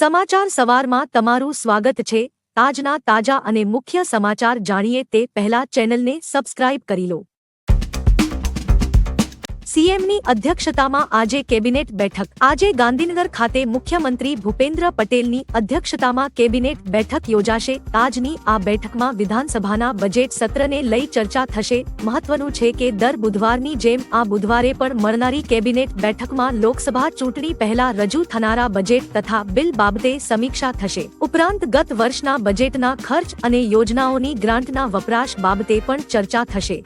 સમાચાર સવારમાં તમારું સ્વાગત છે। આજના તાજા અને મુખ્ય સમાચાર જાણીએ તે પહેલા ચેનલને સબસ્ક્રાઇબ કરી લો। સીએમની અધ્યક્ષતામાં આજે કેબિનેટ બેઠક। આજે ગાંધીનગર ખાતે મુખ્યમંત્રી ભૂપેન્દ્ર પટેલની અધ્યક્ષતામાં કેબિનેટ બેઠક યોજાશે। આજની આ બેઠકમાં વિધાનસભાના બજેટ સત્રને લઈ ચર્ચા થશે। મહત્વનું છે કે દર બુધવારની જેમ આ બુધવારે પણ મળનારી કેબિનેટ બેઠકમાં લોકસભા ચૂંટણી પહેલા રજૂ થનારા બજેટ તથા બિલ બાબતે સમીક્ષા થશે। ઉપરાંત ગત વર્ષના બજેટના ખર્ચ અને યોજનાઓની ગ્રાન્ટના વપરાશ બાબતે પણ ચર્ચા થશે।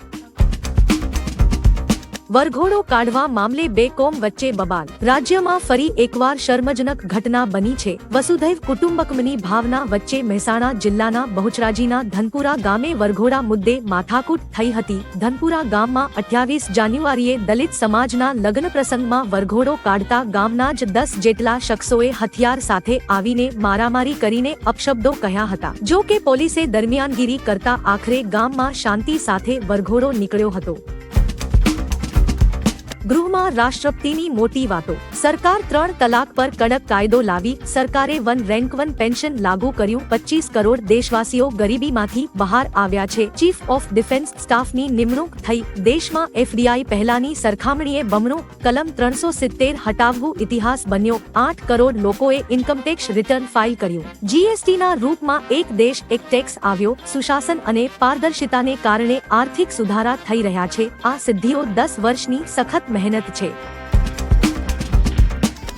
વરઘોડો કાઢવા મામલે બે કોમ વચ્ચે બબાલ। રાજ્યમાં ફરી એકવાર શર્મજનક ઘટના બની છે। વસુધૈવ કુટુંબકમની ભાવના વચ્ચે મહેસાણા જિલ્લાના બહુચરાજીના ધનપુરા ગામે વરઘોડા મુદ્દે માથાકૂટ થઈ હતી। ધનપુરા ગામમાં 28 જાન્યુઆરીએ દલિત સમાજના લગ્ન પ્રસંગમાં વરઘોડો કાઢતા ગામના જ 10 જેટલા શખ્સોએ હથિયાર સાથે આવીને મારામારી કરીને અપશબ્દો કહ્યા હતા। જો કે પોલીસે દરમિયાનગીરી કરતા આખરે ગામમાં શાંતિ સાથે વરઘોડો નીકળ્યો હતો। ગૃહમાં રાષ્ટ્રપતિની મોટી વાતો। સરકાર 3 તલાક પર કડક કાયદો લાવી। સરકારે 1 રેન્ક 1 પેન્શન લાગુ કર્યું। 25 કરોડ દેશવાસીઓ ગરીબીમાંથી બહાર આવ્યા છે। ચીફ ઓફ ડિફેન્સ સ્ટાફની નિમણૂક થઈ। દેશમાં એફડીઆઈ પહેલાની સરખામણીએ બમણું। કલમ 370 હટાવવું ઇતિહાસ બન્યો। 8 કરોડ લોકોએ ઇન્કમટેક્સ રિટર્ન ફાઇલ કર્યું। જીએસટીના રૂપમાં એક દેશ એક ટેક્સ આવ્યો। સુશાસન અને પારદર્શિતાને કારણે આર્થિક સુધારા થઈ રહ્યા છે। આ સિદ્ધિઓ 10 વર્ષની સખત મહેનત છે।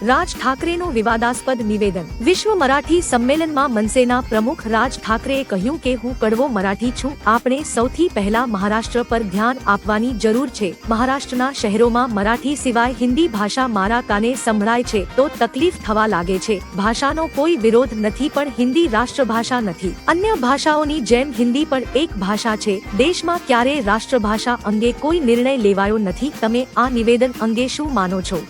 રાજ ઠાકરેનું વિવાદાસ્પદ નિવેદન। વિશ્વ મરાઠી સંમેલનમાં મનસેના પ્રમુખ રાજ ઠાકરેએ કહ્યું કે હું કડવો મરાઠી છું। આપણે સૌથી પહેલા મહારાષ્ટ્ર પર ધ્યાન આપવાની જરૂર છે। મહારાષ્ટ્રના શહેરોમાં મરાઠી સિવાય હિન્દી ભાષા મારા કાને સંભળાય છે તો તકલીફ થવા લાગે છે। ભાષાનો કોઈ વિરોધ નથી પણ હિન્દી રાષ્ટ્રભાષા નથી। અન્ય ભાષાઓની જેમ હિન્દી પણ એક ભાષા છે। દેશમાં ક્યારેય રાષ્ટ્રભાષા અંગે કોઈ નિર્ણય લેવાયો નથી। તમે આ નિવેદન અંગે શું માનો છો?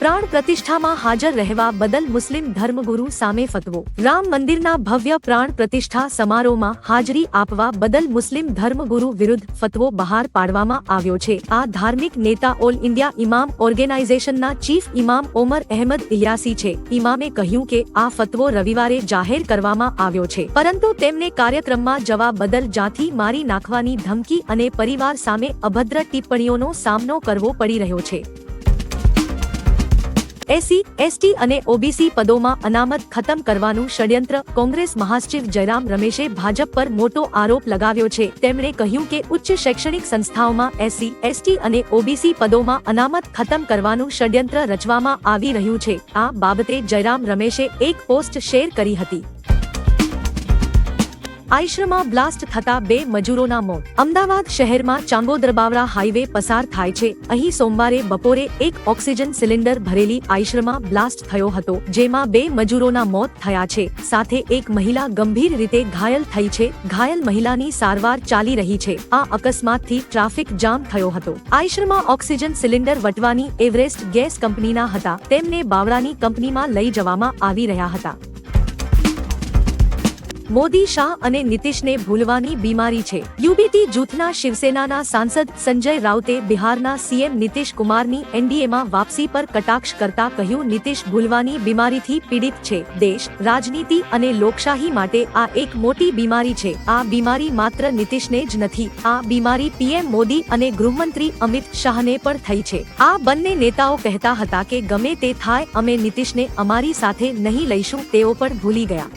પ્રાણ પ્રતિષ્ઠામાં હાજર રહેવા બદલ મુસ્લિમ ધર્મગુરુ સામે ફતવો। રામ મંદિરના ભવ્ય પ્રાણ પ્રતિષ્ઠા સમારોહમાં હાજરી આપવા બદલ મુસ્લિમ ધર્મગુરુ વિરુદ્ધ ફતવો બહાર પાડવામાં આવ્યો છે। આ ધાર્મિક નેતા ઓલ ઇન્ડિયા ઇમામ ઓર્ગેનાઇઝેશનના ચીફ ઇમામ ઓમર અહેમદ ઇલિયાસી છે। ઇમામે કહ્યું કે આ ફતવો રવિવારે જાહેર કરવામાં આવ્યો છે પરંતુ તેમને કાર્યક્રમમાં જવા બદલ જાથી મારી નાખવાની ધમકી અને પરિવાર સામે અભદ્ર ટિપ્પણીઓનો સામનો કરવો પડી રહ્યો છે। એસસી, એસટી અને ઓબીસી પદોમાં અનામત ખતમ કરવાનું ષડયંત્ર। કોંગ્રેસ મહાસચિવ જયરામ રમેશે ભાજપ પર મોટો આરોપ લગાવ્યો છે। તેમણે કહ્યું કે ઉચ્ચ શૈક્ષણિક સંસ્થાઓમાં એસસી, એસટી અને ઓબીસી પદોમાં અનામત ખતમ કરવાનું ષડયંત્ર રચવામાં આવી રહ્યું છે। આ બાબતે જયરામ રમેશે એક પોસ્ટ શેર કરી હતી। આઈશ્રમાં બ્લાસ્ટ થતા 2 મજૂરોના મોત। અમદાવાદ શહેરમાં ચાંગોદરબાવડા હાઈવે પસાર થાય છે। અહીં સોમવારે બપોરે એક ઓક્સિજન સિલિન્ડર ભરેલી આઈશ્રમાં બ્લાસ્ટ થયો હતો જેમાં 2 મજૂરોના મોત થયા છે સાથે એક મહિલા ગંભીર રીતે ઘાયલ થઈ છે। ઘાયલ મહિલાની સારવાર ચાલી રહી છે। આ અકસ્માતથી ટ્રાફિક જામ થયો હતો। આઈશ્રમાં ઓક્સિજન સિલિન્ડર વટવાની એવરેસ્ટ ગેસ કંપનીના હતા। તેમને બાવળાની કંપનીમાં લઈ જવામાં આવી રહ્યા હતા। મોદી, શાહ અને નીતિશને ભૂલવાની બીમારી છે। યુબીટી જૂથના શિવસેનાના સાંસદ સંજય રાઉતે બિહારના સીએમ નીતિશ કુમારની એનડીએમાં વાપસી પર કટાક્ષ કરતા કહ્યું નીતિશ ભૂલવાની બીમારીથી પીડિત છે। દેશ, રાજનીતિ અને લોકશાહી માટે આ એક મોટી બીમારી છે। આ બીમારી માત્ર નીતિશને જ નથી, આ બીમારી પીએમ મોદી અને ગૃહમંત્રી અમિત શાહને પણ થઈ છે। આ બંને નેતાઓ કહેતા હતા કે ગમે તે થાય અમે નીતિશને અમારી સાથે નહીં લઈશું। તેઓ પણ ભૂલી ગયા।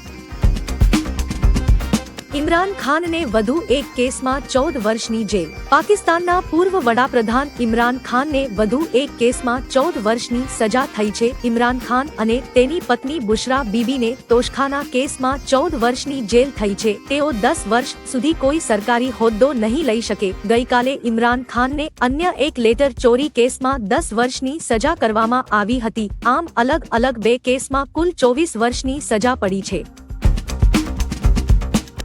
ઇમરાન ખાનને વધુ એક કેસમાં 14 વર્ષની જેલ। પાકિસ્તાનના પૂર્વ વડાપ્રધાન ઇમરાન ખાનને વધુ એક કેસમાં 14 વર્ષની સજા થઈ છે। ઇમરાન ખાન અને તેની પત્ની બુશરા બીબીને તોશખાના કેસમાં 14 વર્ષની જેલ થઈ છે। તેઓ 10 વર્ષ સુધી કોઈ સરકારી હોદ્દો નહીં લઈ શકે। ગઈકાલે ઇમરાન ખાનને અન્ય એક લેટર ચોરી કેસમાં 10 વર્ષની સજા કરવામાં આવી હતી। આમ અલગ અલગ 2 કેસમાં કુલ 24 વર્ષની સજા પડી છે।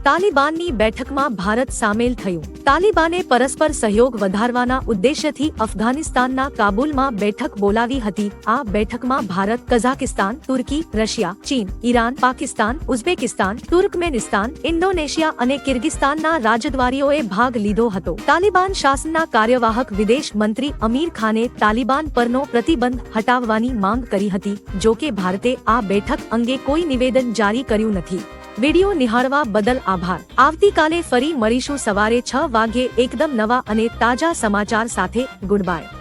તાલિબાનની બેઠકમાં ભારત સામેલ થયું. તાલિબાને પરસ્પર સહયોગ વધારવાના ઉદ્દેશ્યથી અફઘાનિસ્તાનના કાબુલમાં બેઠક બોલાવી હતી. આ બેઠકમાં ભારત, કઝાકિસ્તાન, તુર્કી, રશિયા, ચીન, Iran, Pakistan, Uzbekistan, Turkmenistan, Indonesia અને કિર્ગિસ્તાનના રાજદ્વારીઓએ ભાગ લીધો હતો. તાલિબાન શાસનના કાર્યવાહક વિદેશ મંત્રી અમીર ખાને તાલિબાન પરનો પ્રતિબંધ હટાવવાની માંગ કરી હતી. જો કે ભારતે આ બેઠક અંગે કોઈ નિવેદન જારી કર્યું નથી. વિડિયો નિહાળવા બદલ આભાર. આવતીકાલે ફરી મળીશું સવારે 6 વાગ્યે એકદમ નવા અને તાજા સમાચાર સાથે. Good bye.